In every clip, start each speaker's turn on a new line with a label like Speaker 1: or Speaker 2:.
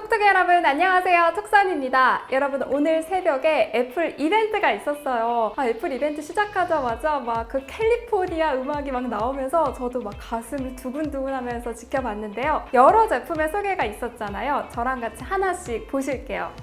Speaker 1: 톡톡이 여러분 안녕하세요, 톡선입니다. 여러분 오늘 새벽에 애플 이벤트가 있었어요. 애플 이벤트 시작하자마자 막 그 캘리포니아 음악이 막 나오면서 저도 막 가슴을 두근두근 하면서 지켜봤는데요. 여러 제품의 소개가 있었잖아요. 저랑 같이 하나씩 보실게요.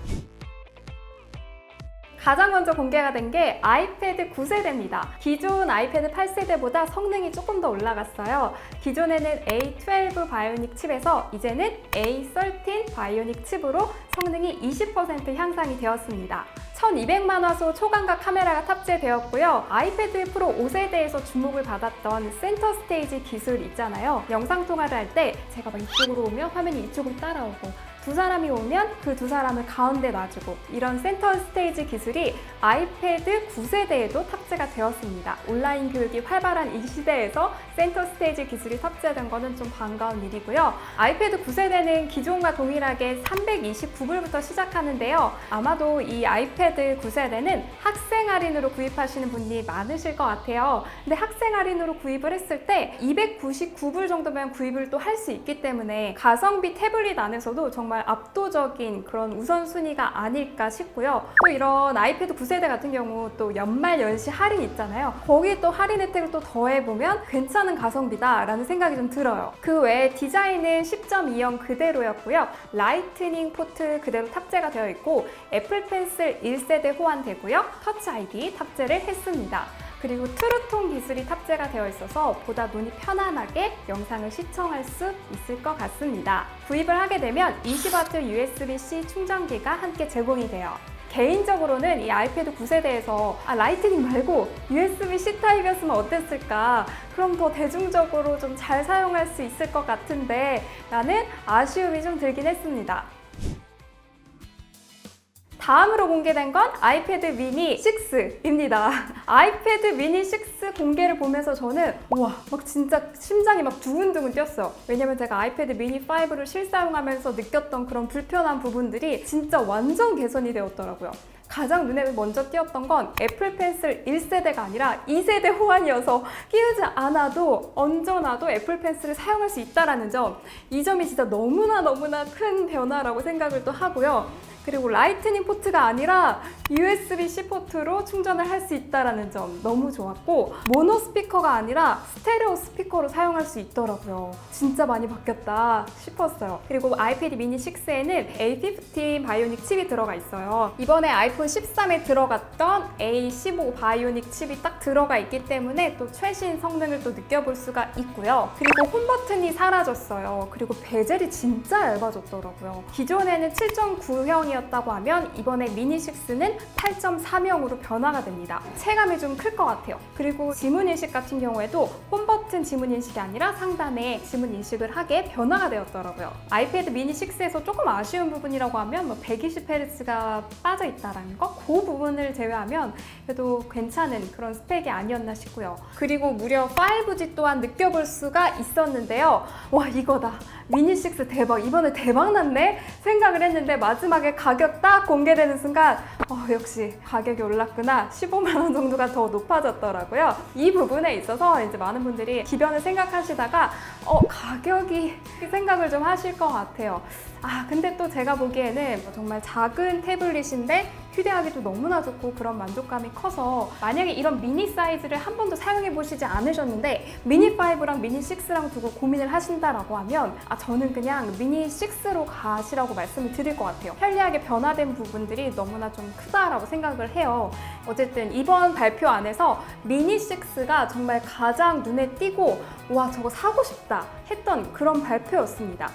Speaker 1: 가장 먼저 공개가 된 게 아이패드 9세대입니다. 기존 아이패드 8세대보다 성능이 조금 더 올라갔어요. 기존에는 A12 바이오닉 칩에서 이제는 A13 바이오닉 칩으로 성능이 20% 향상이 되었습니다. 1200만 화소 초광각 카메라가 탑재되었고요. 아이패드 프로 5세대에서 주목을 받았던 센터 스테이지 기술 있잖아요. 영상 통화를 할 때 제가 막 이쪽으로 오면 화면이 이쪽으로 따라오고 두 사람이 오면 그 두 사람을 가운데 놔주고 이런 센터 스테이지 기술이 아이패드 9세대에도 탑재가 되었습니다. 온라인 교육이 활발한 이 시대에서 센터 스테이지 기술이 탑재된 것은 좀 반가운 일이고요. 아이패드 9세대는 기존과 동일하게 329불부터 시작하는데요. 아마도 이 아이패드 9세대는 학생 할인으로 구입하시는 분이 많으실 것 같아요. 근데 학생 할인으로 구입을 했을 때 299불 정도면 구입을 또 할 수 있기 때문에 가성비 태블릿 안에서도 정말 압도적인 그런 우선순위가 아닐까 싶고요. 또 이런 아이패드 9세대 같은 경우 또 연말 연시 할인 있잖아요. 거기에 또 할인 혜택을 또 더해보면 괜찮은 가성비다라는 생각이 좀 들어요. 그 외에 디자인은 10.2형 그대로였고요. 라이트닝 포트 그대로 탑재가 되어 있고 애플 펜슬 1세대 호환되고요. 터치 아이디 탑재를 했습니다. 그리고 트루톤 기술이 탑재가 되어 있어서 보다 눈이 편안하게 영상을 시청할 수 있을 것 같습니다. 구입을 하게 되면 20W USB-C 충전기가 함께 제공이 돼요. 개인적으로는 이 아이패드 9세대에서 라이트닝 말고 USB-C 타입이었으면 어땠을까? 그럼 더 대중적으로 좀 잘 사용할 수 있을 것 같은데 라는 아쉬움이 좀 들긴 했습니다. 다음으로 공개된 건 아이패드 미니 6입니다. 아이패드 미니 6 공개를 보면서 저는 우와, 막 진짜 심장이 막 두근두근 뛰었어요. 왜냐면 제가 아이패드 미니 5를 실사용하면서 느꼈던 그런 불편한 부분들이 진짜 완전 개선이 되었더라고요. 가장 눈에 먼저 띄었던 건 애플 펜슬 1세대가 아니라 2세대 호환이어서 끼우지 않아도 얹어놔도 애플 펜슬을 사용할 수 있다는 점, 이 점이 진짜 너무나 큰 변화라고 생각을 또 하고요. 그리고 라이트닝 포트가 아니라 USB-C 포트로 충전을 할 수 있다는 점 너무 좋았고, 모노 스피커가 아니라 스테레오 스피커로 사용할 수 있더라고요. 진짜 많이 바뀌었다 싶었어요. 그리고 아이패드 미니 6에는 A15 바이오닉 칩이 들어가 있어요. 이번에 아이폰 13에 들어갔던 A15 바이오닉 칩이 딱 들어가 있기 때문에 또 최신 성능을 또 느껴볼 수가 있고요. 그리고 홈 버튼이 사라졌어요. 그리고 베젤이 진짜 얇아졌더라고요. 기존에는 7.9형이었다고 하면 이번에 미니 6는 8.3형으로 변화가 됩니다. 체감이 좀 클 것 같아요. 그리고 지문 인식 같은 경우에도 홈 버튼 지문 인식이 아니라 상단에 지문 인식을 하게 변화가 되었더라고요. 아이패드 미니 6에서 조금 아쉬운 부분이라고 하면 120Hz가 빠져 있다는 거, 그 부분을 제외하면 그래도 괜찮은 그런 스펙이 아니었나 싶고요. 그리고 무려 5G 또한 느껴볼 수가 있었는데요. 와, 이거다. 미니 6 대박, 이번에 대박 났네 생각을 했는데 마지막에 가격 딱 공개되는 순간 역시 가격이 올랐구나, 15만 원 정도가 더 높아졌더라고요. 이 부분에 있어서 이제 많은 분들이 기변을 생각하시다가 가격이 생각을 좀 하실 것 같아요. 근데 또 제가 보기에는 정말 작은 태블릿인데 휴대하기도 너무나 좋고 그런 만족감이 커서, 만약에 이런 미니 사이즈를 한 번도 사용해 보시지 않으셨는데 미니 5랑 미니 6랑 두고 고민을 하신다라고 하면 저는 그냥 미니 6로 가시라고 말씀을 드릴 것 같아요. 편리하게 변화된 부분들이 너무나 좀 크다라고 생각을 해요. 어쨌든 이번 발표 안에서 미니 6가 정말 가장 눈에 띄고 와, 저거 사고 싶다 했던 그런 발표였습니다.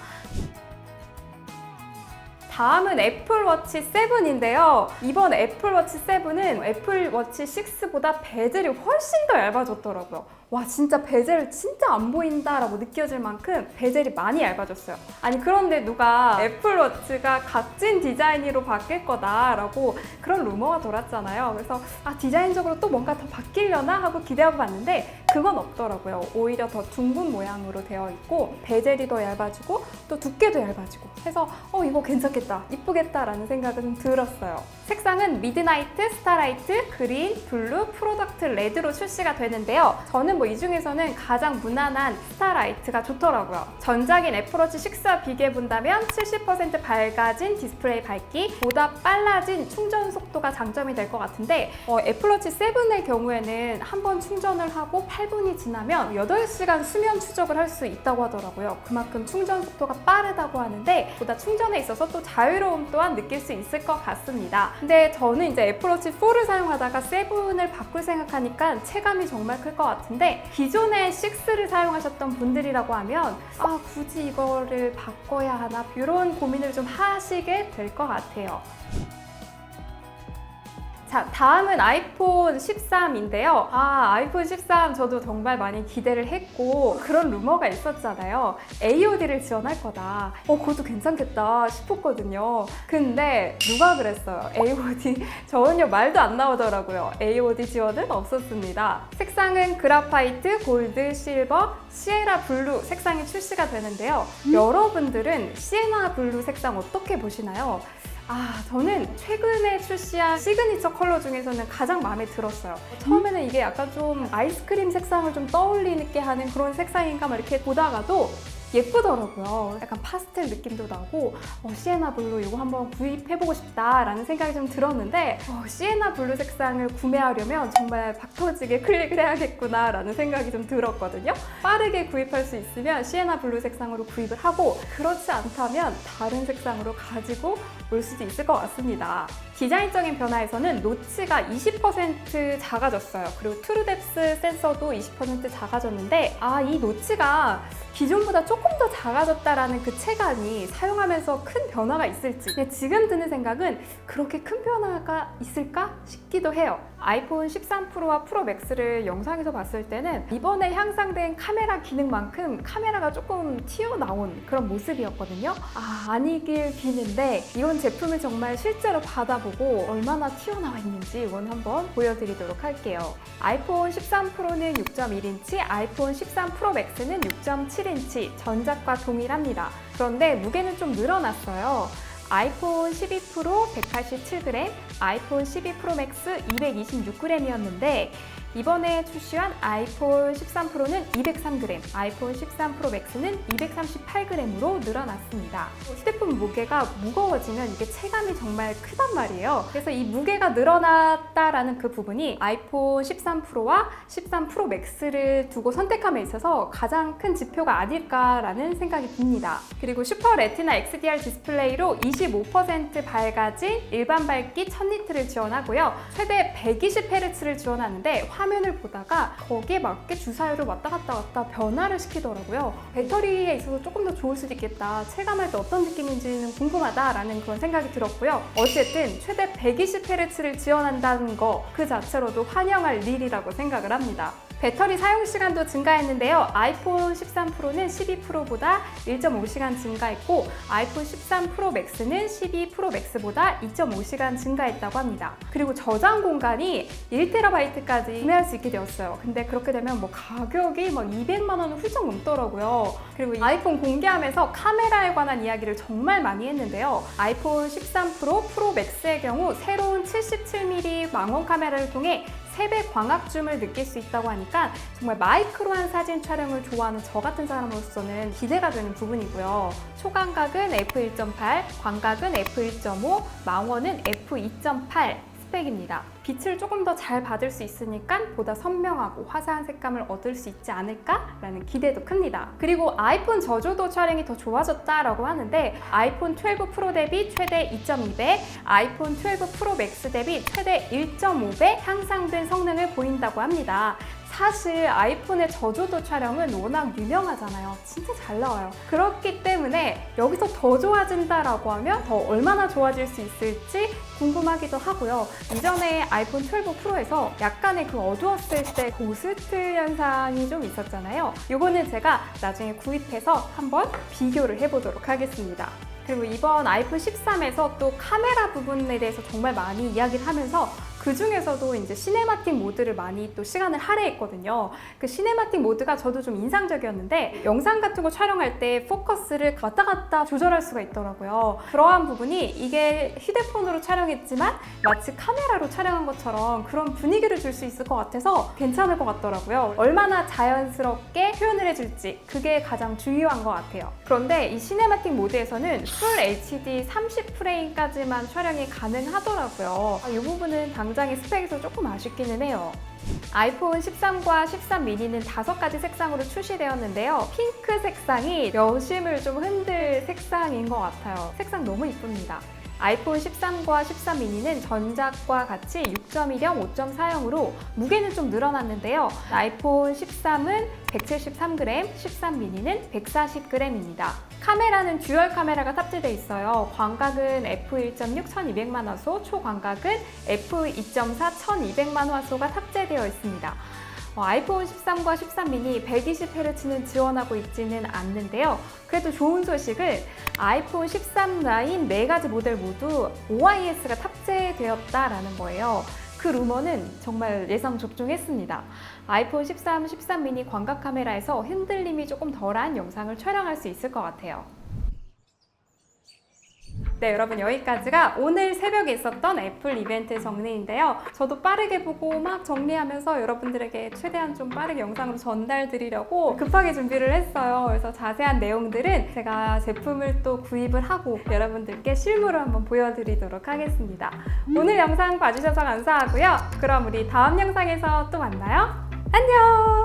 Speaker 1: 다음은 애플워치 7인데요. 이번 애플워치 7은 애플워치 6보다 베젤이 훨씬 더 얇아졌더라고요. 와, 진짜 베젤 진짜 안 보인다라고 느껴질 만큼 베젤이 많이 얇아졌어요. 그런데 누가 애플워치가 각진 디자인으로 바뀔 거다라고 그런 루머가 돌았잖아요. 그래서 디자인적으로 또 뭔가 더 바뀌려나 하고 기대하고 봤는데 그건 없더라고요. 오히려 더 둥근 모양으로 되어 있고 베젤이 더 얇아지고 또 두께도 얇아지고 해서 이거 괜찮겠다, 이쁘겠다라는 생각은 들었어요. 색상은 미드나이트, 스타라이트, 그린, 블루, 프로덕트 레드로 출시가 되는데요. 저는 뭐 이 중에서는 가장 무난한 스타라이트가 좋더라고요. 전작인 애플워치 6와 비교해본다면 70% 밝아진 디스플레이 밝기, 보다 빨라진 충전 속도가 장점이 될 것 같은데 애플워치 7의 경우에는 한번 충전을 하고 8분이 지나면 8시간 수면 추적을 할 수 있다고 하더라고요. 그만큼 충전 속도가 빠르다고 하는데 보다 충전에 있어서 또 자유로움 또한 느낄 수 있을 것 같습니다. 근데 저는 이제 애플워치 4를 사용하다가 7을 바꿀 생각하니까 체감이 정말 클 것 같은데 기존에 6를 사용하셨던 분들이라고 하면 굳이 이거를 바꿔야 하나 이런 고민을 좀 하시게 될 것 같아요. 자, 다음은 아이폰 13인데요. 아이폰 13 저도 정말 많이 기대를 했고 그런 루머가 있었잖아요. AOD를 지원할 거다. 그것도 괜찮겠다 싶었거든요. 근데 누가 그랬어요? AOD 전혀 말도 안 나오더라고요. AOD 지원은 없었습니다. 색상은 그라파이트, 골드, 실버, 시에나 블루 색상이 출시가 되는데요. 여러분들은 시에나 블루 색상 어떻게 보시나요? 저는 최근에 출시한 시그니처 컬러 중에서는 가장 마음에 들었어요. 처음에는 이게 약간 좀 아이스크림 색상을 좀 떠올리게 하는 그런 색상인가 막 이렇게 보다가도 예쁘더라고요. 약간 파스텔 느낌도 나고 시에나 블루 이거 한번 구입해보고 싶다라는 생각이 좀 들었는데 시에나 블루 색상을 구매하려면 정말 박터지게 클릭을 해야겠구나 라는 생각이 좀 들었거든요. 빠르게 구입할 수 있으면 시에나 블루 색상으로 구입을 하고 그렇지 않다면 다른 색상으로 가지고 올 수도 있을 것 같습니다. 디자인적인 변화에서는 노치가 20% 작아졌어요. 그리고 트루뎁스 센서도 20% 작아졌는데 이 노치가 기존보다 조금 더 작아졌다라는 그 체감이 사용하면서 큰 변화가 있을지 근데 지금 드는 생각은 그렇게 큰 변화가 있을까 싶기도 해요. 아이폰 13 프로와 프로 맥스를 영상에서 봤을 때는 이번에 향상된 카메라 기능만큼 카메라가 조금 튀어나온 그런 모습이었거든요. 아니길 비는데 이번 제품을 정말 실제로 받아보고 얼마나 튀어나와 있는지 이건 한번 보여드리도록 할게요. 아이폰 13 프로는 6.1인치, 아이폰 13 프로 맥스는 6.7인치 전작과 동일합니다. 그런데 무게는 좀 늘어났어요. 아이폰 12 프로 187g, 아이폰 12 프로 맥스 226g이었는데 이번에 출시한 아이폰 13 프로는 203g, 아이폰 13 프로 맥스는 238g으로 늘어났습니다. 휴대폰 무게가 무거워지면 이게 체감이 정말 크단 말이에요. 그래서 이 무게가 늘어났다라는 그 부분이 아이폰 13 프로와 13 프로 맥스를 두고 선택함에 있어서 가장 큰 지표가 아닐까라는 생각이 듭니다. 그리고 슈퍼 레티나 XDR 디스플레이로 25% 밝아진 일반 밝기 1000니트를 지원하고요. 최대 120Hz를 지원하는데 화면을 보다가 거기에 맞게 주사율을 왔다 갔다 변화를 시키더라고요. 배터리에 있어서 조금 더 좋을 수도 있겠다. 체감할 때 어떤 느낌인지는 궁금하다라는 그런 생각이 들었고요. 어쨌든 최대 120Hz를 지원한다는 거 그 자체로도 환영할 일이라고 생각을 합니다. 배터리 사용 시간도 증가했는데요. 아이폰 13 프로는 12 프로보다 1.5시간 증가했고 아이폰 13 프로 맥스는 12 프로 맥스보다 2.5시간 증가했다고 합니다. 그리고 저장 공간이 1TB까지 구매할 수 있게 되었어요. 근데 그렇게 되면 가격이 200만 원은 훌쩍 넘더라고요. 그리고 아이폰 공개하면서 카메라에 관한 이야기를 정말 많이 했는데요. 아이폰 13 프로 맥스의 경우 새로운 77mm 망원 카메라를 통해 3배 광학줌을 느낄 수 있다고 하니까 정말 마이크로한 사진 촬영을 좋아하는 저 같은 사람으로서는 기대가 되는 부분이고요. 초광각은 f1.8, 광각은 f1.5, 망원은 f2.8 스펙입니다. 빛을 조금 더 잘 받을 수 있으니까 보다 선명하고 화사한 색감을 얻을 수 있지 않을까라는 기대도 큽니다. 그리고 아이폰 저조도 촬영이 더 좋아졌다라고 하는데 아이폰 12 프로 대비 최대 2.2배, 아이폰 12 프로 맥스 대비 최대 1.5배 향상된 성능을 보인다고 합니다. 사실 아이폰의 저조도 촬영은 워낙 유명하잖아요. 진짜 잘 나와요. 그렇기 때문에 여기서 더 좋아진다라고 하면 더 얼마나 좋아질 수 있을지 궁금하기도 하고요. 이전에 아이폰 12 프로에서 약간의 그 어두웠을 때 고스트 현상이 좀 있었잖아요. 이거는 제가 나중에 구입해서 한번 비교를 해보도록 하겠습니다. 그리고 이번 아이폰 13에서 또 카메라 부분에 대해서 정말 많이 이야기를 하면서 그 중에서도 이제 시네마틱 모드를 많이 또 시간을 할애했거든요. 그 시네마틱 모드가 저도 좀 인상적이었는데 영상 같은 거 촬영할 때 포커스를 왔다 갔다 조절할 수가 있더라고요. 그러한 부분이 이게 휴대폰으로 촬영했지만 마치 카메라로 촬영한 것처럼 그런 분위기를 줄 수 있을 것 같아서 괜찮을 것 같더라고요. 얼마나 자연스럽게 표현을 해줄지 그게 가장 중요한 것 같아요. 그런데 이 시네마틱 모드에서는 풀 HD 30프레임까지만 촬영이 가능하더라고요. 이 부분은 당장의 스펙에서 조금 아쉽기는 해요. 아이폰 13과 13 미니는 5가지 색상으로 출시되었는데요. 핑크 색상이 여심을 좀 흔들 색상인 것 같아요. 색상 너무 이쁩니다. 아이폰 13과 13 미니는 전작과 같이 6.1형, 5.4형으로 무게는 좀 늘어났는데요. 아이폰 13은 173g, 13 미니는 140g입니다. 카메라는 듀얼 카메라가 탑재되어 있어요. 광각은 f1.6 1200만 화소, 초광각은 f2.4 1200만 화소가 탑재되어 있습니다. 아이폰 13과 13 미니 120Hz는 지원하고 있지는 않는데요. 그래도 좋은 소식은 아이폰 13 라인 4가지 모델 모두 OIS가 탑재되었다라는 거예요. 그 루머는 정말 예상 적중했습니다. 아이폰 13, 13 미니 광각 카메라에서 흔들림이 조금 덜한 영상을 촬영할 수 있을 것 같아요. 네, 여러분 여기까지가 오늘 새벽에 있었던 애플 이벤트 정리인데요. 저도 빠르게 보고 막 정리하면서 여러분들에게 최대한 좀 빠르게 영상으로 전달드리려고 급하게 준비를 했어요. 그래서 자세한 내용들은 제가 제품을 또 구입을 하고 여러분들께 실물로 한번 보여드리도록 하겠습니다. 오늘 영상 봐주셔서 감사하고요. 그럼 우리 다음 영상에서 또 만나요. 안녕!